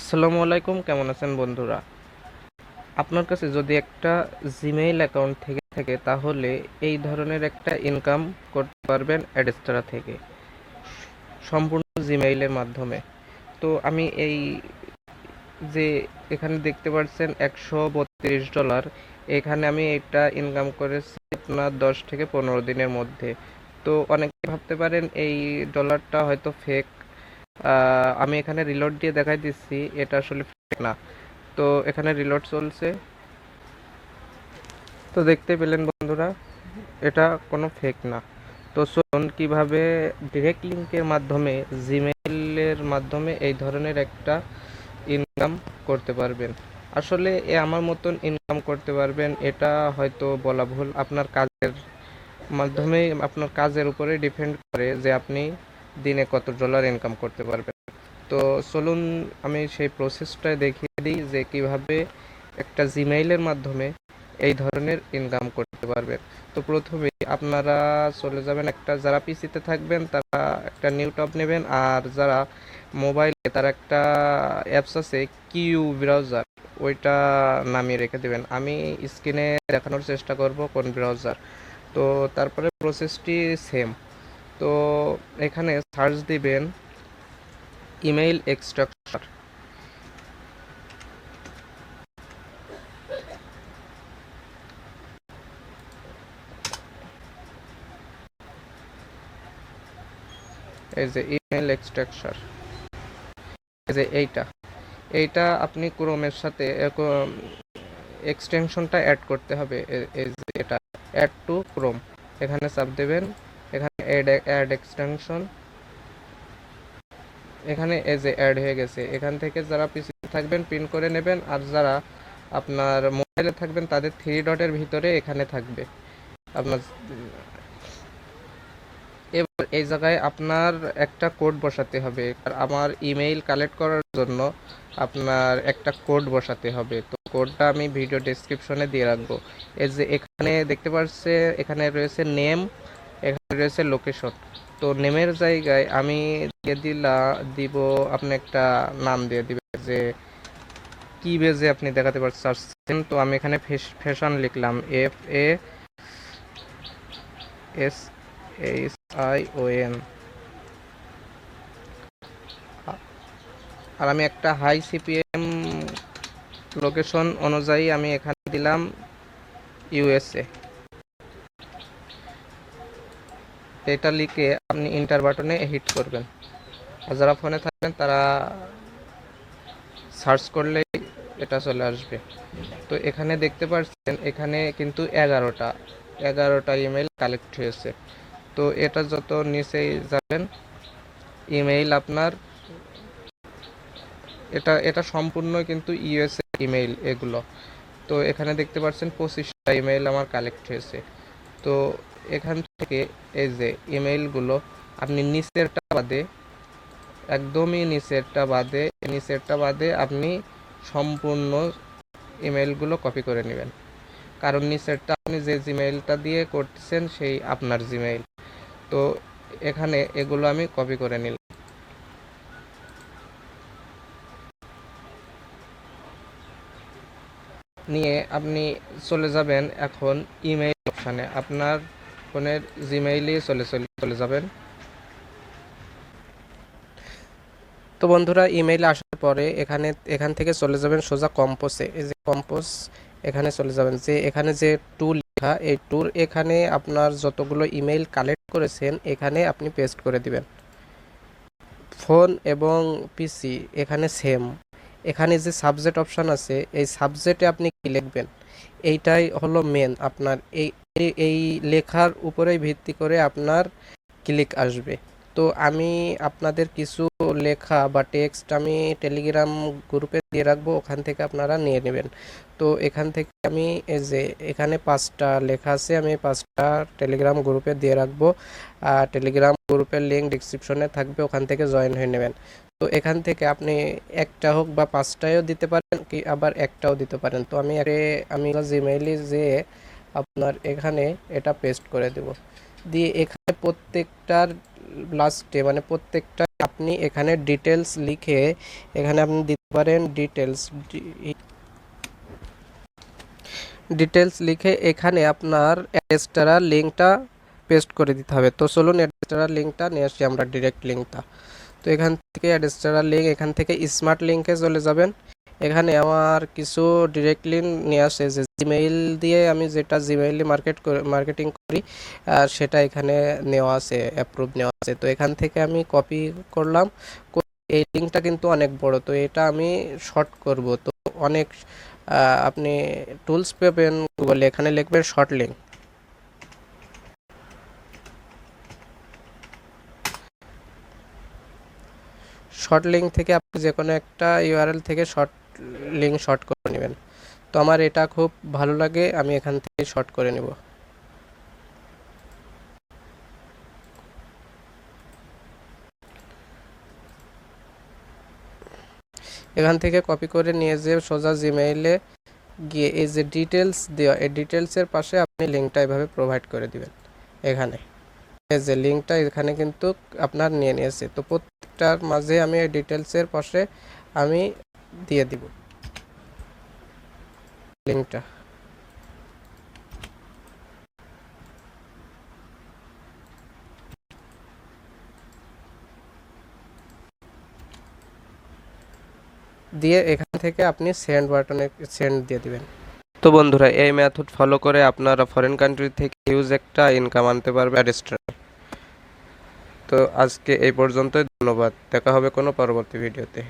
আসসালামু আলাইকুম, কেমন আছেন বন্ধুরা? আপনার কাছে যদি একটা জিমেইল অ্যাকাউন্ট থেকে থাকে তাহলে এই ধরনের একটা ইনকাম করতে পারবেন অ্যাডস্টারা থেকে সম্পূর্ণ জিমেইলের মাধ্যমে। তো আমি এই যে এখানে দেখতে পাচ্ছেন $132, এখানে আমি এটা ইনকাম করেছি আপনার 10 থেকে 15 দিনের মধ্যে। তো অনেকে ভাবতে পারেন এই ডলারটা হয়তো ফেক। আমি এখানে রিলোড দিয়ে দেখাই দিচ্ছি, এটা আসলে ফেক না। তো এখানে রিলোড চলছে, তো দেখতে পেলেন বন্ধুরা, এটা কোনো ফেক না। তো চলুন কিভাবে ডিরেক্ট লিঙ্কের মাধ্যমে জিমেইলের মাধ্যমে এই ধরনের একটা ইনকাম করতে পারবেন। আসলে আমার মতন ইনকাম করতে পারবেন এটা হয়তো বলা ভুল, আপনার কাজের মাধ্যমে আপনার কাজের উপরে ডিপেন্ড করে যে আপনি দিনে কত ডলার ইনকাম করতে পারবেন। তো চলুন আমি সেই প্রসেসটা দেখিয়ে দিই যে কিভাবে একটা জিমেইলের মাধ্যমে এই ধরনের ইনকাম করতে পারবেন। তো প্রথমে আপনারা চলে যাবেন, একটা যারা পিসিতে থাকবেন তারা একটা নিউ ট্যাব নেবেন, আর যারা মোবাইলে তারা একটা অ্যাপস আছে কিউ ব্রাউজার, ওইটা নামিয়ে রেখে দেবেন। আমি স্ক্রিনে দেখানোর চেষ্টা করব কোন ব্রাউজার। তো তারপরে প্রসেসটি সেম। তো এখানে সার্চ দিবেন ইমেইল এক্সট্রাক্টর। এই যে ইমেল এক্সট্রাকশন, এই যে এইটা এইটা আপনি ক্রোমের সাথে এক্সটেনশনটা অ্যাড করতে হবে। এই যে এটা অ্যাড টু ক্রোম, এখানে চাপ দেবেন। এখানে অ্যাড এক্সটেনশন, এখানে এই যে অ্যাড হয়ে গেছে। এখান থেকে যারা পিসি থাকবেন পিন করে নেবেন, আর যারা আপনার মোবাইলে থাকবেন তাদের থ্রি ডটের ভিতরে এখানে থাকবে আপনার। এবার এই জায়গায় আপনার একটা কোড বসাতে হবে। আর আমার ইমেইল কালেক্ট করার জন্য আপনার একটা কোড বসাতে হবে। তো কোডটা আমি ভিডিও ডেসক্রিপশনে দিয়ে রাখবো। এই যে এখানে দেখতে পাচ্ছে, এখানে রয়েছে নেম, এখানে রয়েছে লোকেশন। তো নেমের জায়গায় আমি দিব, আপনি একটা নাম দিয়ে দিবেন যে কি বেজে আপনি দেখাতে পারছেন। তো আমি এখানে ফ্যাশন লিখলাম, FASHION। আর আমি একটা হাই সিপিএম লোকেশন অনুযায়ী আমি এখানে দিলাম USA। এটা লিখে আপনি ইন্টার বাটনে হিট করবেন। আর যারা ফোনে থাকবেন তারা সার্চ করলেই এটা চলে আসবে। তো এখানে দেখতে পাচ্ছেন এখানে কিন্তু 11টা ইমেল কালেক্ট হয়েছে। তো এটা যত নিচেই যাবেন ইমেইল আপনার, এটা এটা সম্পূর্ণ কিন্তু ইউএসএ ইমেইল এগুলো। তো এখানে দেখতে পাচ্ছেন 25টা ইমেইল আমার কালেক্ট হয়েছে। তো এখান থেকে এই যে ইমেইলগুলো আপনি নিচেরটা বাদে, একদমই নিচেরটা বাদে আপনি সম্পূর্ণ ইমেইলগুলো কপি করে নেবেন। কারণ নিচেরটা আপনি যে জিমেইলটা দিয়ে করতেছেন সেই আপনার জিমেইল। তো এখানে এগুলো আমি কপি করে নিলাম। নিয়ে আপনি চলে যাবেন এখন ইমেইল অপশানে, আপনার ফোনের জিমেইলে চলে যাবেন। তো বন্ধুরা ইমেইলে আসার পরে এখান থেকে চলে যাবেন সোজা কম্পোসে। এই যে কম্পোজ, এখানে চলে যাবেন। যে এখানে যে টু লেখা, এই টুর এখানে আপনার যতগুলো ইমেইল কালেক্ট করেছেন এখানে আপনি পেস্ট করে দিবেন। ফোন এবং পিসি এখানে সেম। এখানে যে সাবজেক্ট অপশান আছে এই সাবজেক্টে আপনি কি লিখবেন এইটাই হলো মেন। আপনার এই এই লেখার উপরেই ভিত্তি করে আপনার ক্লিক আসবে। তো আমি আপনাদের কিছু লেখা বা টেক্সট আমি টেলিগ্রাম গ্রুপে দিয়ে রাখবো, ওখান থেকে আপনারা নিয়ে নেবেন। তো এখান থেকে আমি এই যে এখানে 5টা লেখা আছে, আমি 5টা টেলিগ্রাম গ্রুপে দিয়ে রাখবো। টেলিগ্রাম গ্রুপের লিঙ্ক ডিসক্রিপশনে থাকবে, ওখান থেকে জয়েন হয়ে নেবেন। তো এখান থেকে আপনি একটা হোক বা 5টাও দিতে পারেন, কি আবার একটাও দিতে পারেন। তো আমি জিমেইলে যে আপনার এখানে এটা পেস্ট করে দেব। দিয়ে এখানে প্রত্যেকটার লাস্টে মানে প্রত্যেকটা আপনি এখানে ডিটেলস লিখে এখানে আপনি দিতে পারেন ডিটেলস লিখে এখানে আপনার অ্যাড্রেসটার লিঙ্কটা পেস্ট করে দিতে হবে। তো চলুন অ্যাড্রেসটার লিঙ্কটা নিয়ে আসি আমরা, ডিরেক্ট লিঙ্কটা। তো এখান থেকে অ্যাড্রেসটার লিঙ্ক, এখান থেকে স্মার্ট লিঙ্কে চলে যাবেন। এখানে আমার কিছু ডিরেক্ট লিঙ্ক নিয়ে আসে, যে জিমেইল দিয়ে আমি যেটা জিমেইলে মার্কেটিং করি সেটা এখানে নেওয়া আছে, অ্যাপ্রুভ নেওয়া আছে। তো এখান থেকে আমি কপি করলাম। এই লিঙ্কটা কিন্তু অনেক বড়, তো এটা আমি শর্ট করব। তো অনেক আপনি টুলস পাবেন গুগলে, এখানে লিখবেন শর্ট লিঙ্ক। শর্ট লিঙ্ক থেকে আপনি যে কোনো একটা ইউআরএল থেকে লিঙ্ক শর্ট করে নেবেন। তো আমার এটা খুব ভালো লাগে, আমি এখান থেকে শর্ট করে নেব। এখান থেকে কপি করে নিয়ে যেয়ে সোজা জিমেইলে গিয়ে এই যে ডিটেলস দেওয়া, এই ডিটেলসের পাশে আপনি লিঙ্কটা এভাবে প্রোভাইড করে দিবেন। এখানে এই যে লিঙ্কটা এখানে কিন্তু আপনার নিয়ে নিয়েছে। তো প্রত্যেকটার মাঝে আমি এই ডিটেলসের পাশে আমি দিয়ে দিব লিঙ্কটা। দিয়ে এখান থেকে আপনি সেন্ড বাটনে সেন্ড দিয়ে দিবেন। তো বন্ধুরা, এই মেথড ফলো করে আপনারা ফরেন কান্ট্রি থেকে হিউজ একটা ইনকাম আনতে পারবেন অ্যাডস্ট্রা। তো আজকে এই পর্যন্তই, ধন্যবাদ। দেখা হবে কোনো পরবর্তী ভিডিওতে।